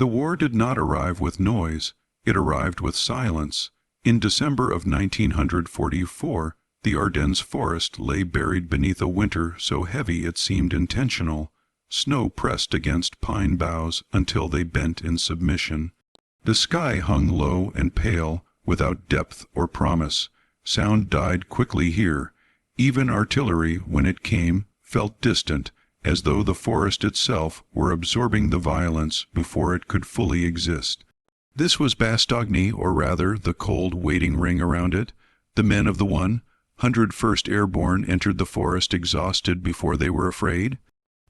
The war did not arrive with noise, it arrived with silence. In December of 1944, the Ardennes forest lay buried beneath a winter so heavy it seemed intentional. Snow pressed against pine boughs until they bent in submission. The sky hung low and pale, without depth or promise. Sound died quickly here. Even artillery, when it came, felt distant, as though the forest itself were absorbing the violence before it could fully exist. This was Bastogne, or rather the cold waiting ring around it. The men of the 101st Airborne entered the forest exhausted before they were afraid.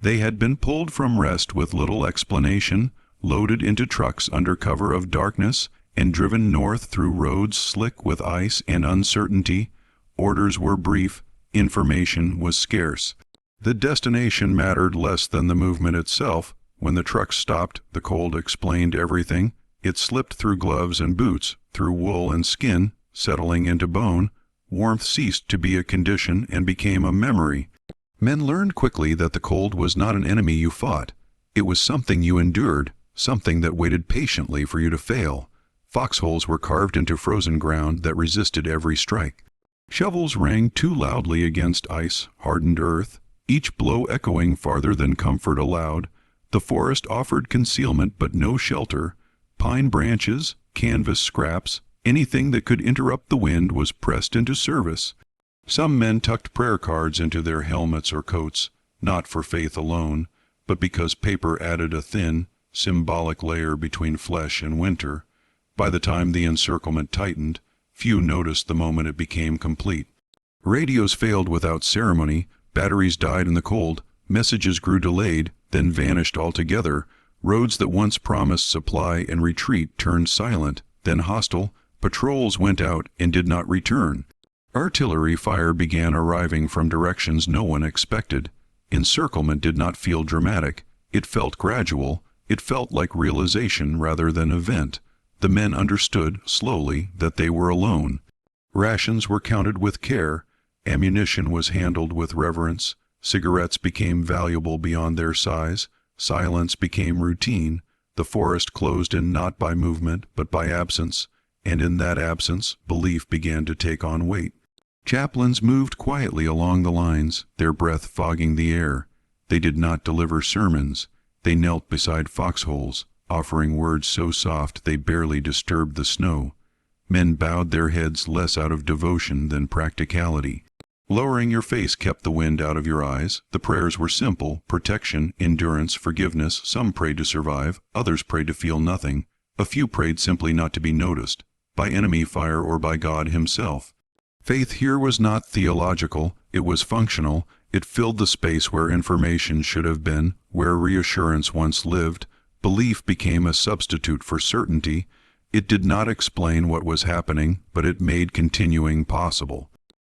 They had been pulled from rest with little explanation, loaded into trucks under cover of darkness, and driven north through roads slick with ice and uncertainty. Orders were brief, information was scarce. The destination mattered less than the movement itself. When the trucks stopped, the cold explained everything. It slipped through gloves and boots, through wool and skin, settling into bone. Warmth ceased to be a condition and became a memory. Men learned quickly that the cold was not an enemy you fought. It was something you endured, something that waited patiently for you to fail. Foxholes were carved into frozen ground that resisted every strike. Shovels rang too loudly against ice-hardened earth, each blow echoing farther than comfort allowed. The forest offered concealment but no shelter. Pine branches, canvas scraps, anything that could interrupt the wind was pressed into service. Some men tucked prayer cards into their helmets or coats, not for faith alone, but because paper added a thin, symbolic layer between flesh and winter. By the time the encirclement tightened, few noticed the moment it became complete. Radios failed without ceremony, batteries died in the cold, messages grew delayed, then vanished altogether. Roads that once promised supply and retreat turned silent, then hostile. Patrols went out and did not return. Artillery fire began arriving from directions no one expected. Encirclement did not feel dramatic. It felt gradual. It felt like realization rather than event. The men understood, slowly, that they were alone. Rations were counted with care. Ammunition was handled with reverence. Cigarettes became valuable beyond their size. Silence became routine. The forest closed in not by movement, but by absence. And in that absence, belief began to take on weight. Chaplains moved quietly along the lines, their breath fogging the air. They did not deliver sermons. They knelt beside foxholes, offering words so soft they barely disturbed the snow. Men bowed their heads less out of devotion than practicality. Lowering your face kept the wind out of your eyes. The prayers were simple: protection, endurance, forgiveness. Some prayed to survive, others prayed to feel nothing. A few prayed simply not to be noticed, by enemy fire or by God himself. Faith here was not theological, it was functional. It filled the space where information should have been, where reassurance once lived. Belief became a substitute for certainty. It did not explain what was happening, but it made continuing possible.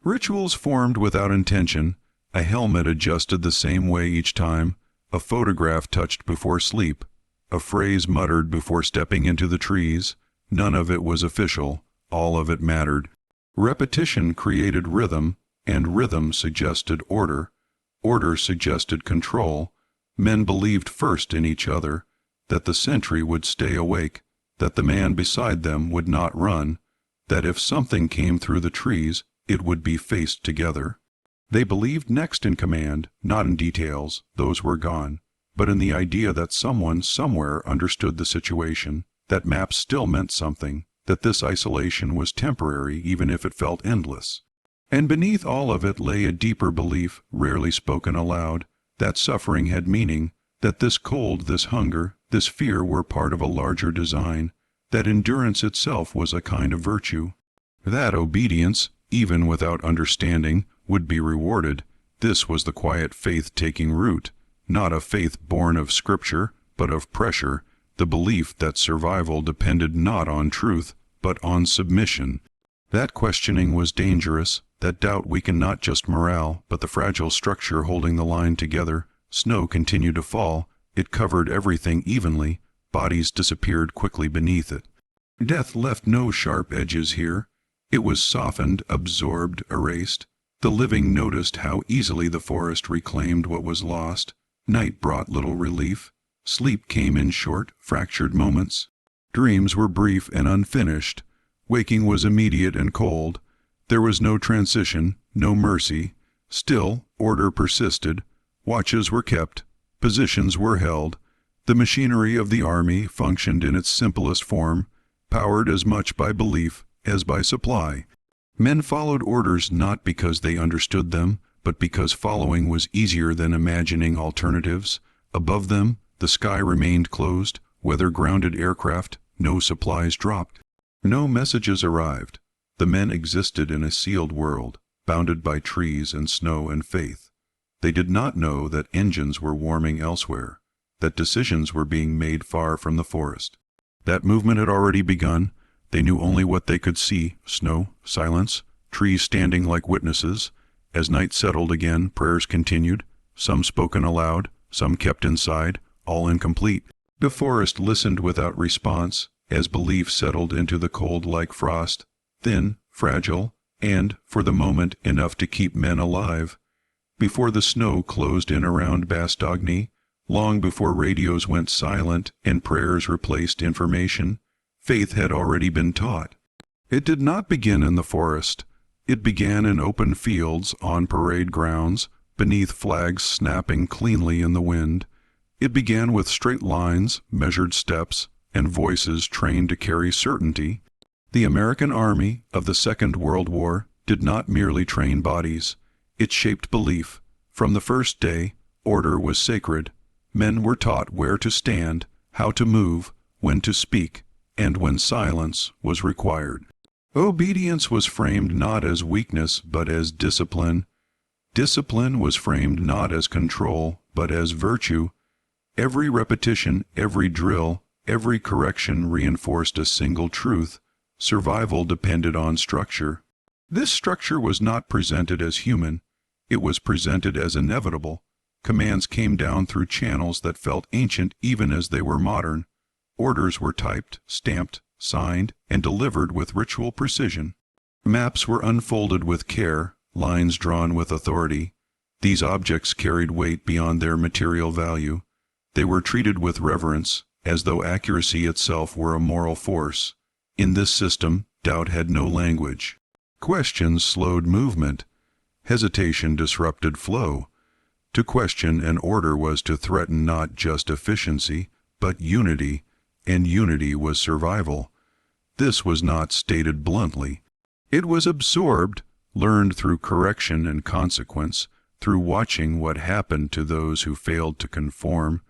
Rituals formed without intention. A helmet adjusted the same way each time. A photograph touched before sleep. A phrase muttered before stepping into the trees. None of it was official. All of it mattered. Repetition created rhythm, and rhythm suggested order. Order suggested control. Men believed first in each other, that the sentry would stay awake, that the man beside them would not run, that if something came through the trees, it would be faced together. They believed next in command, not in details, those were gone, but in the idea that someone somewhere understood the situation, that maps still meant something, that this isolation was temporary even if it felt endless. And beneath all of it lay a deeper belief, rarely spoken aloud, that suffering had meaning, that this cold, this hunger, this fear were part of a larger design, that endurance itself was a kind of virtue, that obedience, even without understanding, would be rewarded. This was the quiet faith taking root, not a faith born of scripture, but of pressure, the belief that survival depended not on truth, but on submission. That questioning was dangerous. That doubt weakened not just morale, but the fragile structure holding the line together. Snow continued to fall. It covered everything evenly. Bodies disappeared quickly beneath it. Death left no sharp edges here. It was softened, absorbed, erased. The living noticed how easily the forest reclaimed what was lost. Night brought little relief. Sleep came in short, fractured moments. Dreams were brief and unfinished. Waking was immediate and cold. There was no transition, no mercy. Still, order persisted. Watches were kept. Positions were held. The machinery of the army functioned in its simplest form, powered as much by belief as by supply. Men followed orders not because they understood them, but because following was easier than imagining alternatives. Above them, the sky remained closed, weather-grounded aircraft, no supplies dropped. No messages arrived. The men existed in a sealed world, bounded by trees and snow and faith. They did not know that engines were warming elsewhere, that decisions were being made far from the forest. That movement had already begun. They knew only what they could see: snow, silence, trees standing like witnesses. As night settled again, prayers continued, some spoken aloud, some kept inside, all incomplete. The forest listened without response, as belief settled into the cold like frost, thin, fragile, and, for the moment, enough to keep men alive. Before the snow closed in around Bastogne, long before radios went silent and prayers replaced information, faith had already been taught. It did not begin in the forest. It began in open fields, on parade grounds, beneath flags snapping cleanly in the wind. It began with straight lines, measured steps, and voices trained to carry certainty. The American Army of the Second World War did not merely train bodies. It shaped belief. From the first day, order was sacred. Men were taught where to stand, how to move, when to speak, and when silence was required. Obedience was framed not as weakness, but as discipline. Discipline was framed not as control, but as virtue. Every repetition, every drill, every correction reinforced a single truth: survival depended on structure. This structure was not presented as human. It was presented as inevitable. Commands came down through channels that felt ancient even as they were modern. Orders were typed, stamped, signed, and delivered with ritual precision. Maps were unfolded with care, lines drawn with authority. These objects carried weight beyond their material value. They were treated with reverence, as though accuracy itself were a moral force. In this system, doubt had no language. Questions slowed movement. Hesitation disrupted flow. To question an order was to threaten not just efficiency, but unity, and unity was survival. This was not stated bluntly. It was absorbed, learned through correction and consequence, through watching what happened to those who failed to conform.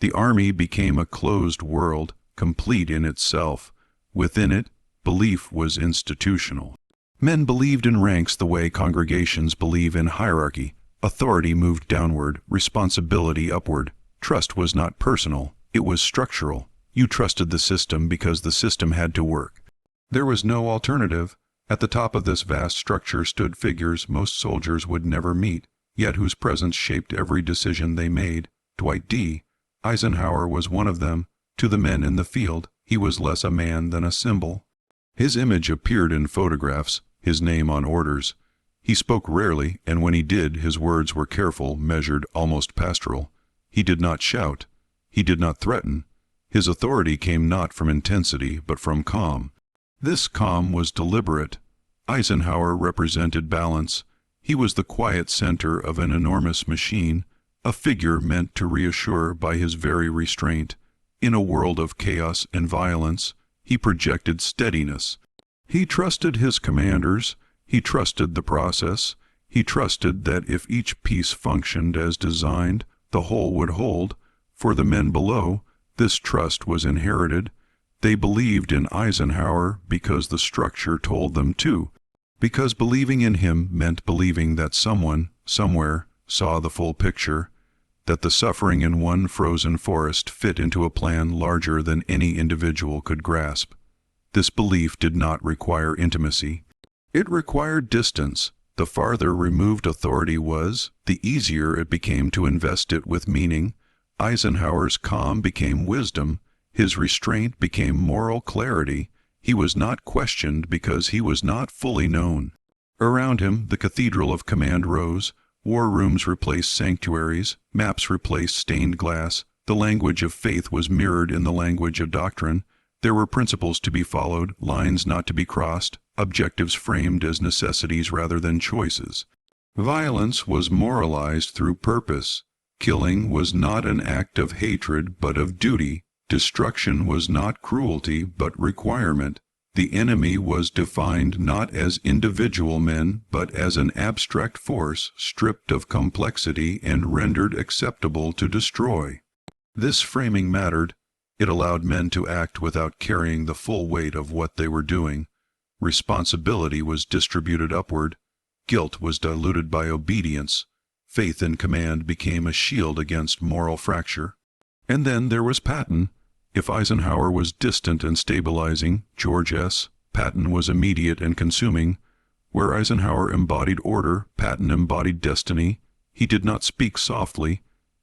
The army became a closed world, complete in itself. Within it, belief was institutional. Men believed in ranks the way congregations believe in hierarchy. Authority moved downward, responsibility upward. Trust was not personal, it was structural. You trusted the system because the system had to work. There was no alternative. At the top of this vast structure stood figures most soldiers would never meet, yet whose presence shaped every decision they made. Dwight D. Eisenhower was one of them. To the men in the field, he was less a man than a symbol. His image appeared in photographs, his name on orders. He spoke rarely, and when he did, his words were careful, measured, almost pastoral. He did not shout. He did not threaten. His authority came not from intensity, but from calm. This calm was deliberate. Eisenhower represented balance. He was the quiet center of an enormous machine, a figure meant to reassure by his very restraint. In a world of chaos and violence, he projected steadiness. He trusted his commanders. He trusted the process. He trusted that if each piece functioned as designed, the whole would hold. For the men below, this trust was inherited. They believed in Eisenhower because the structure told them to, because believing in him meant believing that someone, somewhere, saw the full picture, that the suffering in one frozen forest fit into a plan larger than any individual could grasp. This belief did not require intimacy. It required distance. The farther removed authority was, the easier it became to invest it with meaning. Eisenhower's calm became wisdom. His restraint became moral clarity. He was not questioned because he was not fully known. Around him, the cathedral of command rose. War rooms replaced sanctuaries. Maps replaced stained glass. The language of faith was mirrored in the language of doctrine. There were principles to be followed, lines not to be crossed, objectives framed as necessities rather than choices. Violence was moralized through purpose. Killing was not an act of hatred but of duty. Destruction was not cruelty but requirement. The enemy was defined not as individual men but as an abstract force stripped of complexity and rendered acceptable to destroy. This framing mattered. It allowed men to act without carrying the full weight of what they were doing. Responsibility was distributed upward. Guilt was diluted by obedience. Faith in command became a shield against moral fracture. And then there was Patton. If Eisenhower was distant and stabilizing, George S. Patton was immediate and consuming. Where Eisenhower embodied order, Patton embodied destiny. He did not speak softly.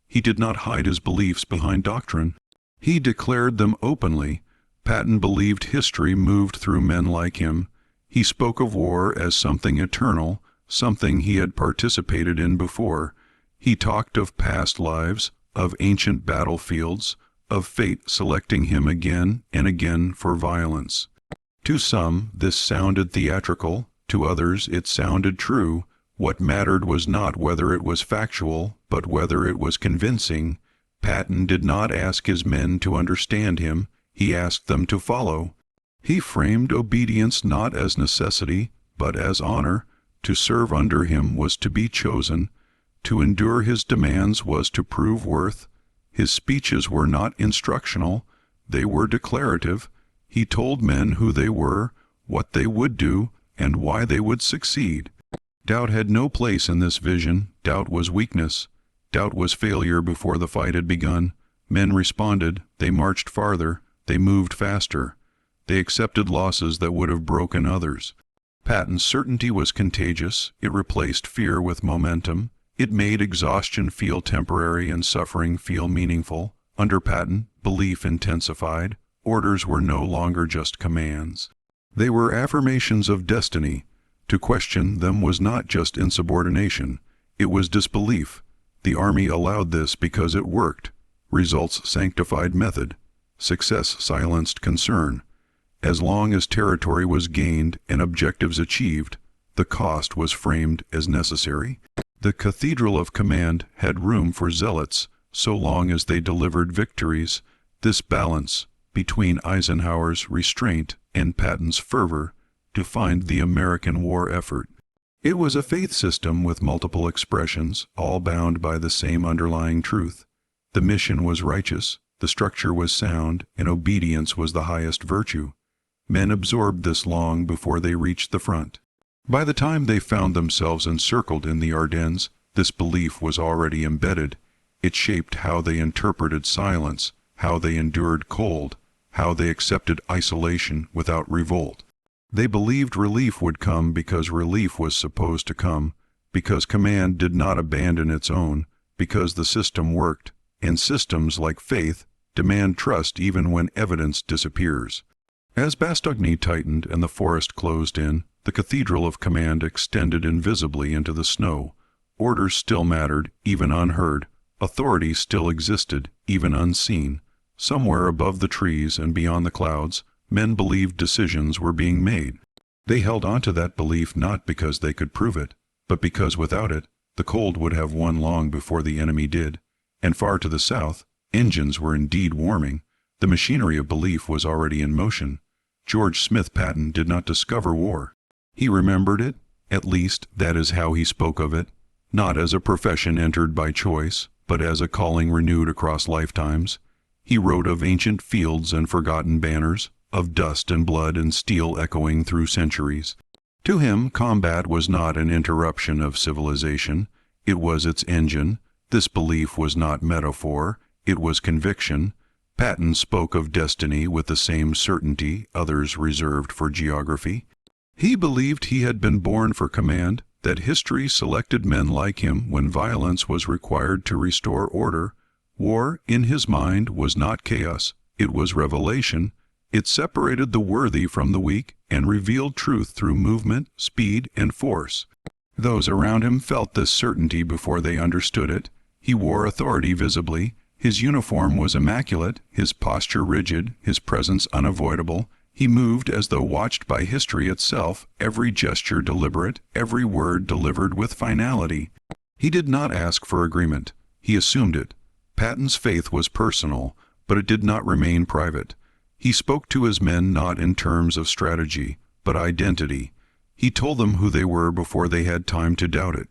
He did not hide his beliefs behind doctrine. He declared them openly. Patton believed history moved through men like him. He spoke of war as something eternal, something he had participated in before. He talked of past lives, of ancient battlefields, of fate selecting him again and again for violence. To some, this sounded theatrical. To others, it sounded true. What mattered was not whether it was factual, but whether it was convincing. Patton did not ask his men to understand him. He asked them to follow. He framed obedience not as necessity, but as honor. To serve under him was to be chosen. To endure his demands was to prove worth. His speeches were not instructional. They were declarative. He told men who they were, what they would do, and why they would succeed. Doubt had no place in this vision. Doubt was weakness. Doubt was failure before the fight had begun. Men responded. They marched farther. They moved faster. They accepted losses that would have broken others. Patton's certainty was contagious. It replaced fear with momentum. It made exhaustion feel temporary and suffering feel meaningful. Under Patton, belief intensified. Orders were no longer just commands. They were affirmations of destiny. To question them was not just insubordination. It was disbelief. The Army allowed this because it worked. Results sanctified method. Success silenced concern. As long as territory was gained and objectives achieved, the cost was framed as necessary. The cathedral of command had room for zealots so long as they delivered victories. This balance between Eisenhower's restraint and Patton's fervor defined the American war effort. It was a faith system with multiple expressions, all bound by the same underlying truth. The mission was righteous, the structure was sound, and obedience was the highest virtue. Men absorbed this long before they reached the front. By the time they found themselves encircled in the Ardennes, this belief was already embedded. It shaped how they interpreted silence, how they endured cold, how they accepted isolation without revolt. They believed relief would come because relief was supposed to come, because command did not abandon its own, because the system worked, and systems like faith demand trust even when evidence disappears. As Bastogne tightened and the forest closed in, the cathedral of command extended invisibly into the snow. Orders still mattered, even unheard. Authority still existed, even unseen. Somewhere above the trees and beyond the clouds, men believed decisions were being made. They held on to that belief not because they could prove it, but because without it, the cold would have won long before the enemy did. And far to the south, engines were indeed warming. The machinery of belief was already in motion. George Smith Patton did not discover war. He remembered it. At least, that is how he spoke of it. Not as a profession entered by choice, but as a calling renewed across lifetimes. He wrote of ancient fields and forgotten banners, of dust and blood and steel echoing through centuries. To him, combat was not an interruption of civilization. It was its engine. This belief was not metaphor. It was conviction. Patton spoke of destiny with the same certainty others reserved for geography. He believed he had been born for command, that history selected men like him when violence was required to restore order. War, in his mind, was not chaos. It was revelation. It separated the worthy from the weak and revealed truth through movement, speed, and force. Those around him felt this certainty before they understood it. He wore authority visibly. His uniform was immaculate, his posture rigid, his presence unavoidable. He moved as though watched by history itself, every gesture deliberate, every word delivered with finality. He did not ask for agreement. He assumed it. Patton's faith was personal, but it did not remain private. He spoke to his men not in terms of strategy, but identity. He told them who they were before they had time to doubt it.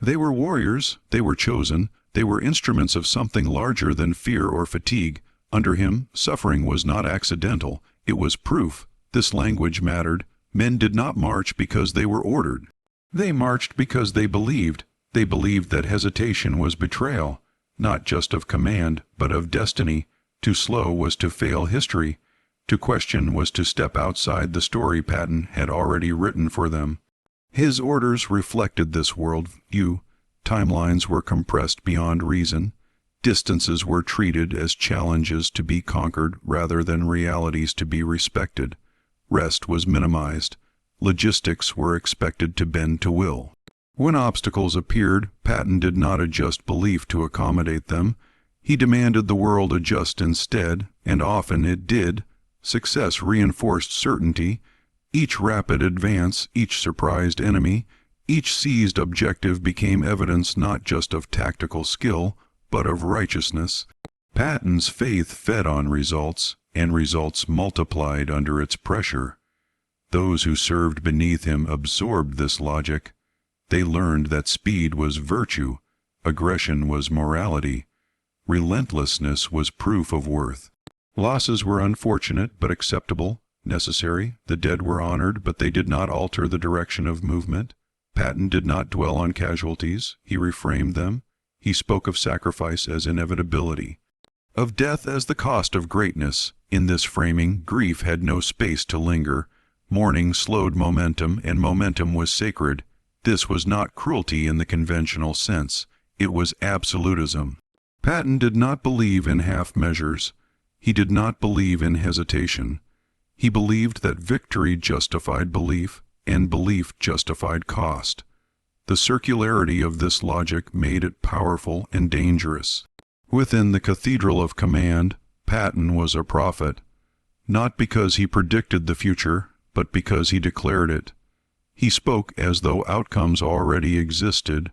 They were warriors, they were chosen, they were instruments of something larger than fear or fatigue. Under him, suffering was not accidental, it was proof. This language mattered. Men did not march because they were ordered. They marched because they believed. They believed that hesitation was betrayal, not just of command, but of destiny. To slow was to fail history. To question was to step outside the story Patton had already written for them. His orders reflected this world view. Timelines were compressed beyond reason. Distances were treated as challenges to be conquered rather than realities to be respected. Rest was minimized. Logistics were expected to bend to will. When obstacles appeared, Patton did not adjust belief to accommodate them. He demanded the world adjust instead, and often it did. Success reinforced certainty. Each rapid advance, each surprised enemy, each seized objective became evidence not just of tactical skill, but of righteousness. Patton's faith fed on results, and results multiplied under its pressure. Those who served beneath him absorbed this logic. They learned that speed was virtue, aggression was morality, relentlessness was proof of worth. Losses were unfortunate but acceptable, necessary. The dead were honored, but they did not alter the direction of movement. Patton did not dwell on casualties, he reframed them. He spoke of sacrifice as inevitability, of death as the cost of greatness. In this framing, grief had no space to linger. Mourning slowed momentum, and momentum was sacred. This was not cruelty in the conventional sense. It was absolutism. Patton did not believe in half measures. He did not believe in hesitation. He believed that victory justified belief, and belief justified cost. The circularity of this logic made it powerful and dangerous. Within the cathedral of command, Patton was a prophet, not because he predicted the future, but because he declared it. He spoke as though outcomes already existed,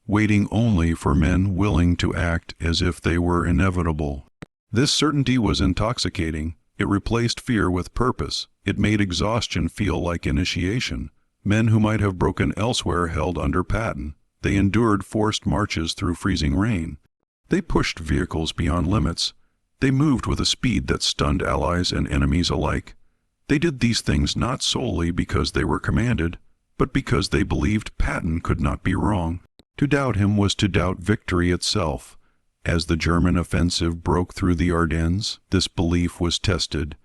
waiting only for men willing to act as if they were inevitable. This certainty was intoxicating. It replaced fear with purpose. It made exhaustion feel like initiation. Men who might have broken elsewhere held under Patton. They endured forced marches through freezing rain. They pushed vehicles beyond limits. They moved with a speed that stunned allies and enemies alike. They did these things not solely because they were commanded, but because they believed Patton could not be wrong. To doubt him was to doubt victory itself. As the German offensive broke through the Ardennes, this belief was tested.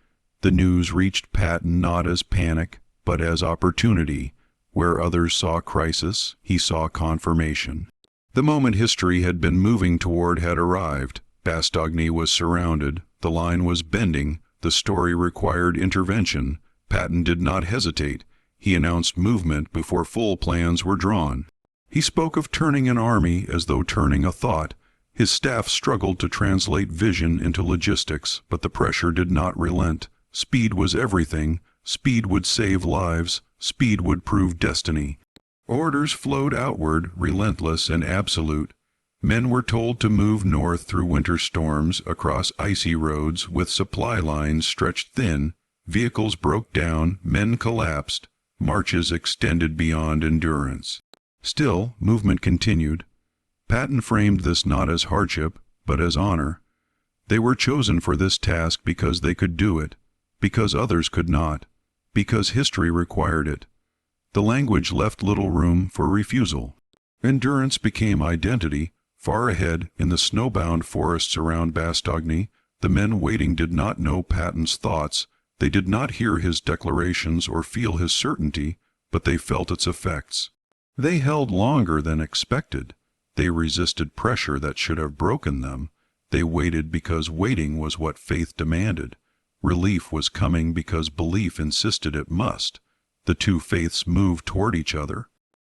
The news reached Patton not as panic, but as opportunity. Where others saw crisis, he saw confirmation. The moment history had been moving toward had arrived. Bastogne was surrounded. The line was bending. The story required intervention. Patton did not hesitate. He announced movement before full plans were drawn. He spoke of turning an army as though turning a thought. His staff struggled to translate vision into logistics, but the pressure did not relent. Speed was everything. Speed would save lives. Speed would prove destiny. Orders flowed outward, relentless and absolute. Men were told to move north through winter storms, across icy roads with supply lines stretched thin. Vehicles broke down, men collapsed. Marches extended beyond endurance. Still, movement continued. Patton framed this not as hardship, but as honor. They were chosen for this task because they could do it, because others could not, because history required it. The language left little room for refusal. Endurance became identity. Far ahead, in the snowbound forests around Bastogne, the men waiting did not know Patton's thoughts. They did not hear his declarations or feel his certainty, but they felt its effects. They held longer than expected. They resisted pressure that should have broken them. They waited because waiting was what faith demanded. Relief was coming because belief insisted it must. The two faiths moved toward each other.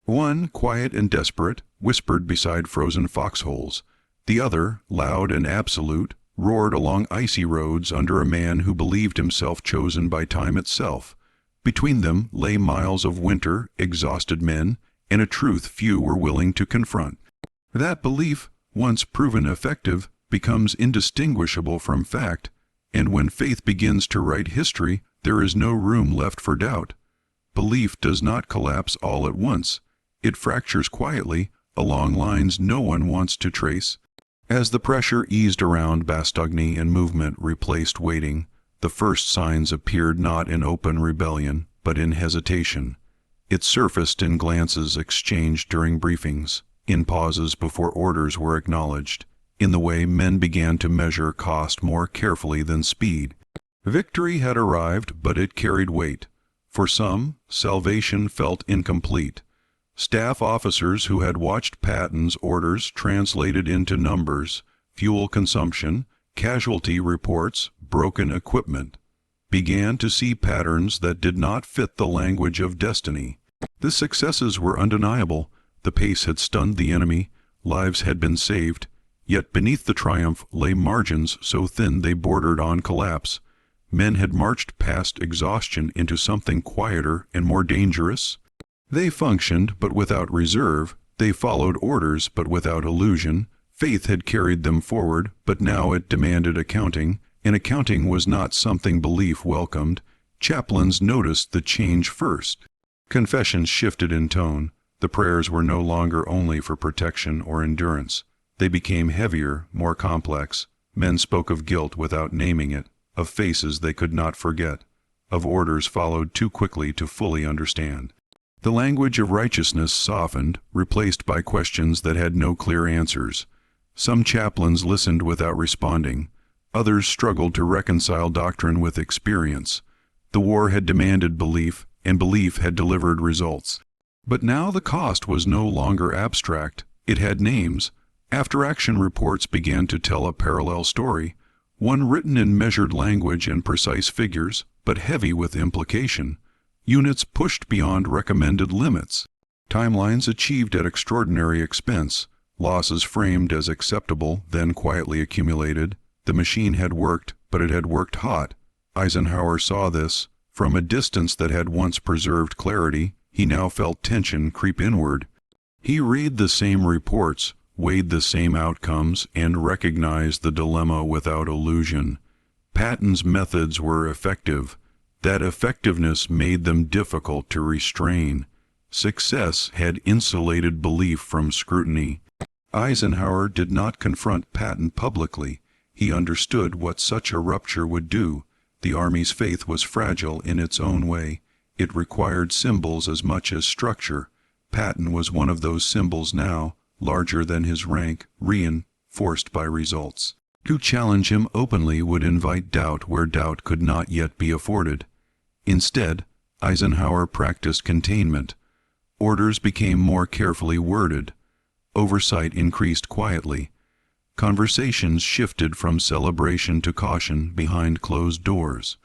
One, quiet and desperate, whispered beside frozen foxholes. The other, loud and absolute, roared along icy roads under a man who believed himself chosen by time itself. Between them lay miles of winter, exhausted men, and a truth few were willing to confront. That belief, once proven effective, becomes indistinguishable from fact, and when faith begins to write history, there is no room left for doubt. Belief does not collapse all at once. It fractures quietly, along lines no one wants to trace. As the pressure eased around Bastogne and movement replaced waiting, the first signs appeared not in open rebellion, but in hesitation. It surfaced in glances exchanged during briefings, in pauses before orders were acknowledged, in the way men began to measure cost more carefully than speed. Victory had arrived, but it carried weight. For some, salvation felt incomplete. Staff officers who had watched Patton's orders translated into numbers, fuel consumption, casualty reports, broken equipment, began to see patterns that did not fit the language of destiny. The successes were undeniable. The pace had stunned the enemy, lives had been saved, yet beneath the triumph lay margins so thin they bordered on collapse. Men had marched past exhaustion into something quieter and more dangerous. They functioned, but without reserve. They followed orders, but without illusion. Faith had carried them forward, but now it demanded accounting, and accounting was not something belief welcomed. Chaplains noticed the change first. Confessions shifted in tone. The prayers were no longer only for protection or endurance. They became heavier, more complex. Men spoke of guilt without naming it, of faces they could not forget, of orders followed too quickly to fully understand. The language of righteousness softened, replaced by questions that had no clear answers. Some chaplains listened without responding. Others struggled to reconcile doctrine with experience. The war had demanded belief, and belief had delivered results. But now the cost was no longer abstract. It had names. After-action reports began to tell a parallel story, one written in measured language and precise figures, but heavy with implication. Units pushed beyond recommended limits. Timelines achieved at extraordinary expense. Losses framed as acceptable, then quietly accumulated. The machine had worked, but it had worked hot. Eisenhower saw this. From a distance that had once preserved clarity, he now felt tension creep inward. He read the same reports, weighed the same outcomes, and recognized the dilemma without illusion. Patton's methods were effective. That effectiveness made them difficult to restrain. Success had insulated belief from scrutiny. Eisenhower did not confront Patton publicly. He understood what such a rupture would do. The Army's faith was fragile in its own way. It required symbols as much as structure. Patton was one of those symbols now, larger than his rank, reinforced by results. To challenge him openly would invite doubt where doubt could not yet be afforded. Instead, Eisenhower practiced containment. Orders became more carefully worded. Oversight increased quietly. Conversations shifted from celebration to caution behind closed doors.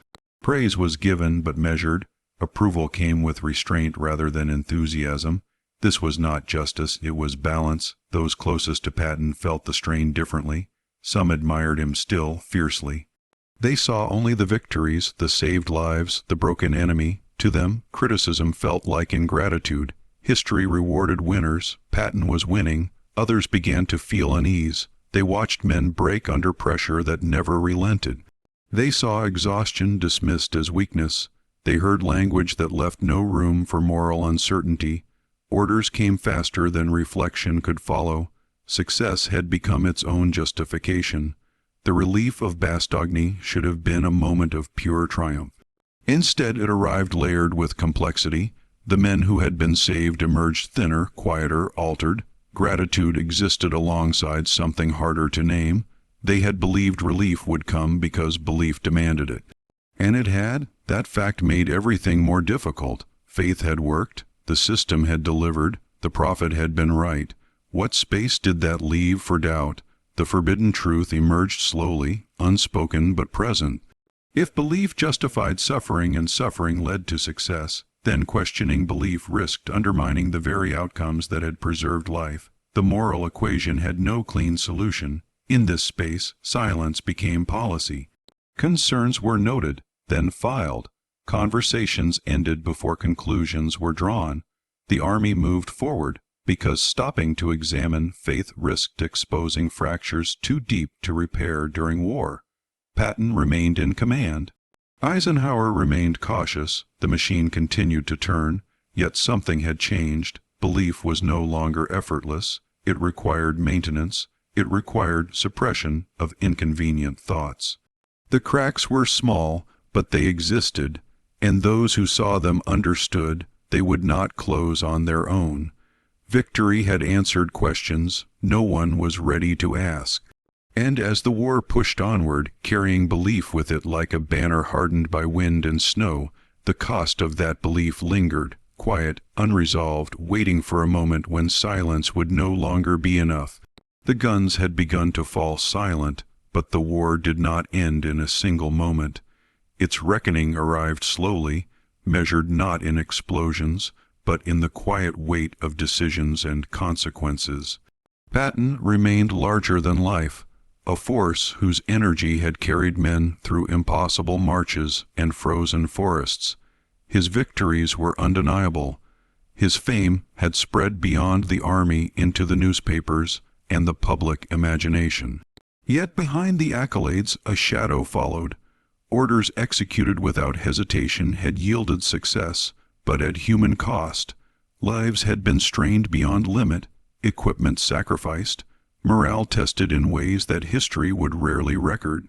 Praise was given but measured. Approval came with restraint rather than enthusiasm. This was not justice, it was balance. Those closest to Patton felt the strain differently. Some admired him still, fiercely. They saw only the victories, the saved lives, the broken enemy. To them, criticism felt like ingratitude. History rewarded winners. Patton was winning. Others began to feel unease. They watched men break under pressure that never relented. They saw exhaustion dismissed as weakness. They heard language that left no room for moral uncertainty. Orders came faster than reflection could follow. Success had become its own justification. The relief of Bastogne should have been a moment of pure triumph. Instead, it arrived layered with complexity. The men who had been saved emerged thinner, quieter, altered. Gratitude existed alongside something harder to name. They had believed relief would come because belief demanded it. And it had. That fact made everything more difficult. Faith had worked. The system had delivered. The prophet had been right. What space did that leave for doubt? The forbidden truth emerged slowly, unspoken but present. If belief justified suffering and suffering led to success, then questioning belief risked undermining the very outcomes that had preserved life. The moral equation had no clean solution. In this space, silence became policy. Concerns were noted, then filed. Conversations ended before conclusions were drawn. The army moved forward, because stopping to examine faith risked exposing fractures too deep to repair during war. Patton remained in command. Eisenhower remained cautious. The machine continued to turn, yet something had changed. Belief was no longer effortless. It required maintenance. It required suppression of inconvenient thoughts. The cracks were small, but they existed, and those who saw them understood they would not close on their own. Victory had answered questions no one was ready to ask. And as the war pushed onward, carrying belief with it like a banner hardened by wind and snow, the cost of that belief lingered, quiet, unresolved, waiting for a moment when silence would no longer be enough. The guns had begun to fall silent, but the war did not end in a single moment. Its reckoning arrived slowly, measured not in explosions, but in the quiet weight of decisions and consequences. Patton remained larger than life, a force whose energy had carried men through impossible marches and frozen forests. His victories were undeniable. His fame had spread beyond the army into the newspapers and the public imagination. Yet behind the accolades a shadow followed. Orders executed without hesitation had yielded success, but at human cost. Lives had been strained beyond limit, equipment sacrificed, morale tested in ways that history would rarely record.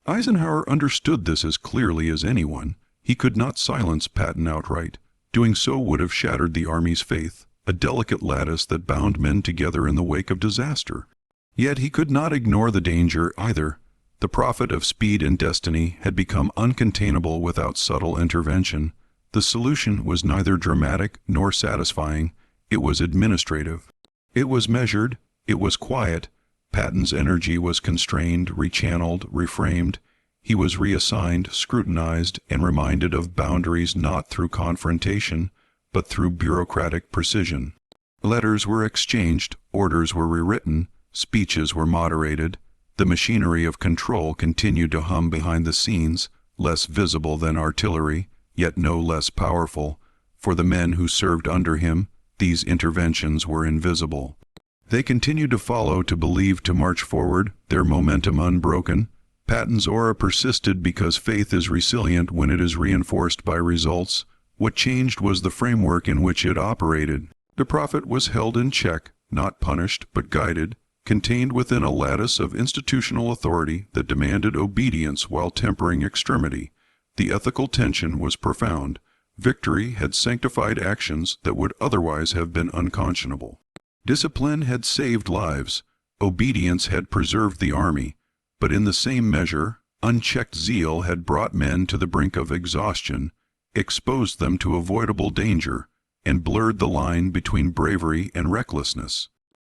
Eisenhower understood this as clearly as anyone. He could not silence Patton outright. Doing so would have shattered the Army's faith, a delicate lattice that bound men together in the wake of disaster. Yet he could not ignore the danger either. The prophet of speed and destiny had become uncontainable without subtle intervention. The solution was neither dramatic nor satisfying. It was administrative. It was measured. It was quiet. Patton's energy was constrained, rechanneled, reframed. He was reassigned, scrutinized, and reminded of boundaries not through confrontation, but through bureaucratic precision. Letters were exchanged, orders were rewritten, speeches were moderated. The machinery of control continued to hum behind the scenes, less visible than artillery, yet no less powerful. For the men who served under him, these interventions were invisible. They continued to follow, to believe, to march forward, their momentum unbroken. Patton's aura persisted because faith is resilient when it is reinforced by results. What changed was the framework in which it operated. The prophet was held in check, not punished but guided, contained within a lattice of institutional authority that demanded obedience while tempering extremity. The ethical tension was profound. Victory had sanctified actions that would otherwise have been unconscionable. Discipline had saved lives. Obedience had preserved the army. But in the same measure, unchecked zeal had brought men to the brink of exhaustion, exposed them to avoidable danger, and blurred the line between bravery and recklessness.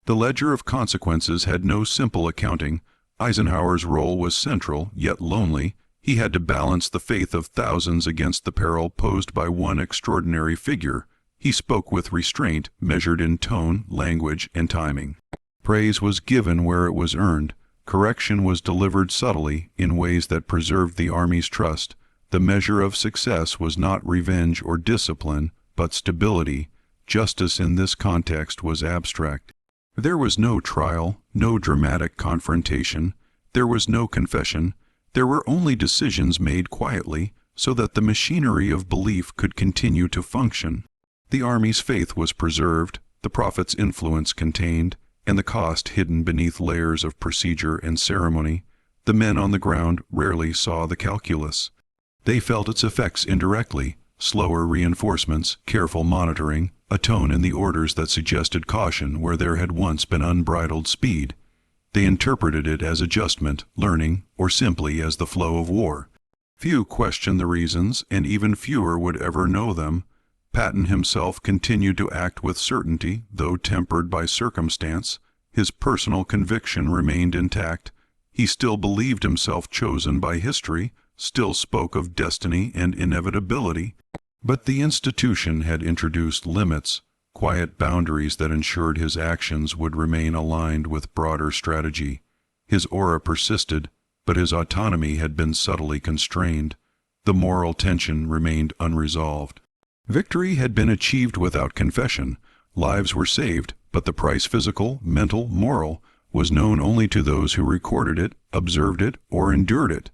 The ledger of consequences had no simple accounting. Eisenhower's role was central, yet lonely. He had to balance the faith of thousands against the peril posed by one extraordinary figure. He spoke with restraint, measured in tone, language, and timing. Praise was given where it was earned. Correction was delivered subtly, in ways that preserved the Army's trust. The measure of success was not revenge or discipline, but stability. Justice in this context was abstract. There was no trial, no dramatic confrontation. There was no confession. There were only decisions made quietly, so that the machinery of belief could continue to function. The Army's faith was preserved, the prophet's influence contained, and the cost hidden beneath layers of procedure and ceremony. The men on the ground rarely saw the calculus. They felt its effects indirectly: slower reinforcements, careful monitoring, a tone in the orders that suggested caution where there had once been unbridled speed. They interpreted it as adjustment, learning, or simply as the flow of war. Few questioned the reasons, and even fewer would ever know them. Patton himself continued to act with certainty, though tempered by circumstance. His personal conviction remained intact. He still believed himself chosen by history, still spoke of destiny and inevitability. But the institution had introduced limits. quiet boundaries that ensured his actions would remain aligned with broader strategy. His aura persisted, but his autonomy had been subtly constrained. The moral tension remained unresolved. Victory had been achieved without confession. Lives were saved, but the price, physical, mental, moral, was known only to those who recorded it, observed it, or endured it.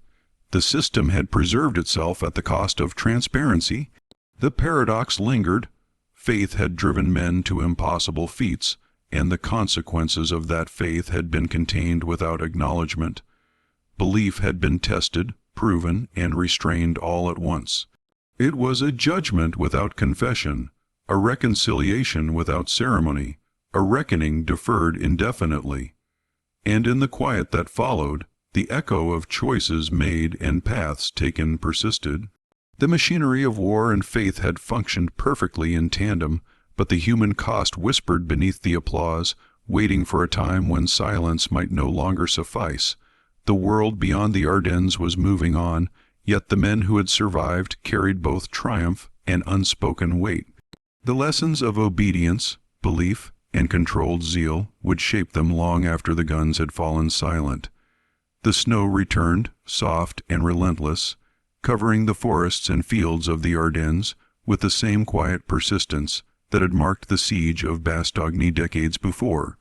The system had preserved itself at the cost of transparency. The paradox lingered. Faith had driven men to impossible feats, and the consequences of that faith had been contained without acknowledgement. Belief had been tested, proven, and restrained all at once. It was a judgment without confession, a reconciliation without ceremony, a reckoning deferred indefinitely. And in the quiet that followed, the echo of choices made and paths taken persisted. The machinery of war and faith had functioned perfectly in tandem, but the human cost whispered beneath the applause, waiting for a time when silence might no longer suffice. The world beyond the Ardennes was moving on, yet the men who had survived carried both triumph and unspoken weight. The lessons of obedience, belief, and controlled zeal would shape them long after the guns had fallen silent. The snow returned, soft and relentless, covering the forests and fields of the Ardennes with the same quiet persistence that had marked the siege of Bastogne decades before.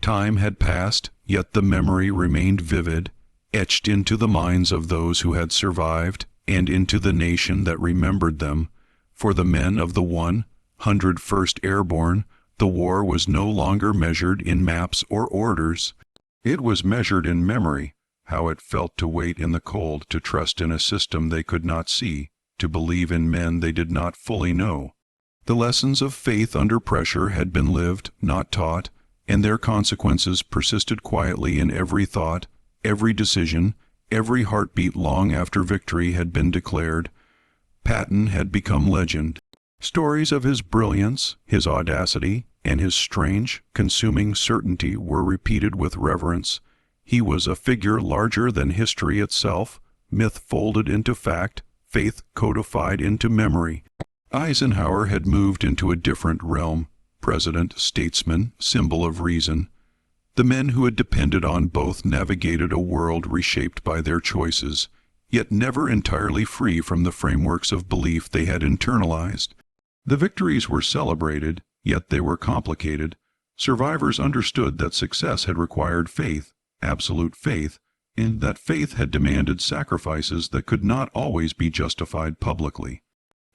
Time had passed, yet the memory remained vivid, etched into the minds of those who had survived and into the nation that remembered them. For the men of the 101st Airborne, the war was no longer measured in maps or orders. It was measured in memory, how it felt to wait in the cold, to trust in a system they could not see, to believe in men they did not fully know. The lessons of faith under pressure had been lived, not taught, and their consequences persisted quietly in every thought, every decision, every heartbeat long after victory had been declared. Patton had become legend. Stories of his brilliance, his audacity, and his strange, consuming certainty were repeated with reverence. He was a figure larger than history itself, myth folded into fact, faith codified into memory. Eisenhower had moved into a different realm, president, statesman, symbol of reason. The men who had depended on both navigated a world reshaped by their choices, yet never entirely free from the frameworks of belief they had internalized. The victories were celebrated, yet they were complicated. Survivors understood that success had required faith, absolute faith, and that faith had demanded sacrifices that could not always be justified publicly.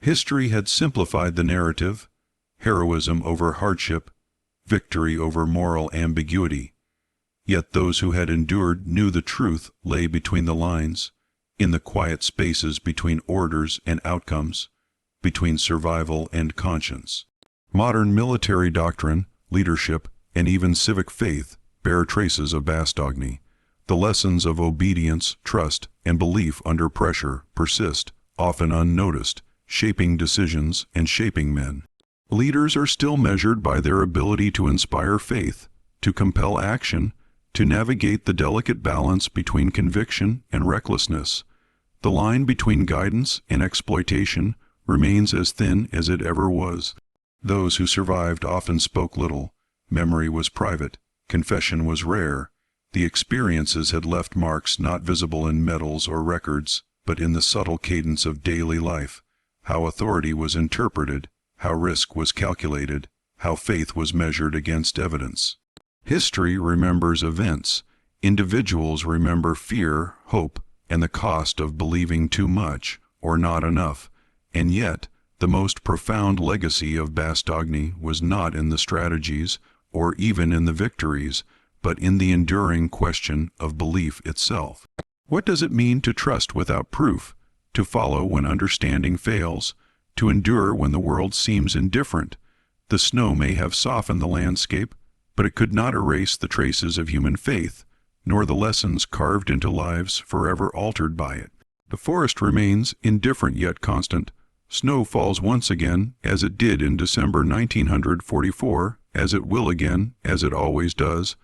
History had simplified the narrative: heroism over hardship, victory over moral ambiguity. Yet those who had endured knew the truth lay between the lines, in the quiet spaces between orders and outcomes, between survival and conscience. Modern military doctrine, leadership, and even civic faith bear traces of Bastogne. The lessons of obedience, trust, and belief under pressure persist, often unnoticed, shaping decisions and shaping men. Leaders are still measured by their ability to inspire faith, to compel action, to navigate the delicate balance between conviction and recklessness. The line between guidance and exploitation remains as thin as it ever was. Those who survived often spoke little. Memory was private. Confession was rare. The experiences had left marks not visible in medals or records, but in the subtle cadence of daily life, how authority was interpreted, how risk was calculated, how faith was measured against evidence. History remembers events. Individuals remember fear, hope, and the cost of believing too much or not enough. And yet, the most profound legacy of Bastogne was not in the strategies or even in the victories, but in the enduring question of belief itself. What does it mean to trust without proof, to follow when understanding fails, to endure when the world seems indifferent? The snow may have softened the landscape, but it could not erase the traces of human faith, nor the lessons carved into lives forever altered by it. The forest remains indifferent yet constant. Snow falls once again, as it did in December 1944, as it will again, as it always does.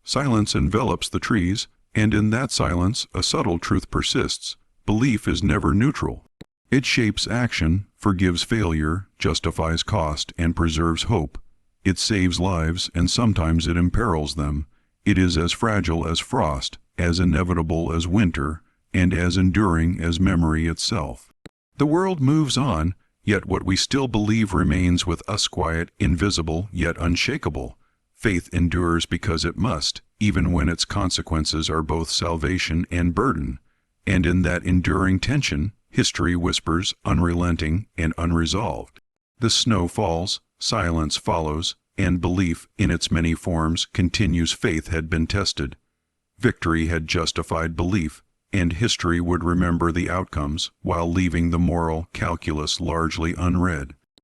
Silence envelops the trees, and in that silence a subtle truth persists. Belief is never neutral. It shapes action, forgives failure, justifies cost, and preserves hope. It saves lives, and sometimes it imperils them. It is as fragile as frost, as inevitable as winter, and as enduring as memory itself. The world moves on, yet what we still believe remains with us, quiet, invisible, yet unshakable. Faith endures because it must, even when its consequences are both salvation and burden. And in that enduring tension, history whispers, unrelenting and unresolved. The snow falls, silence follows, and belief, in its many forms, continues. Faith had been tested. Victory had justified belief, and history would remember the outcomes while leaving the moral calculus largely unread.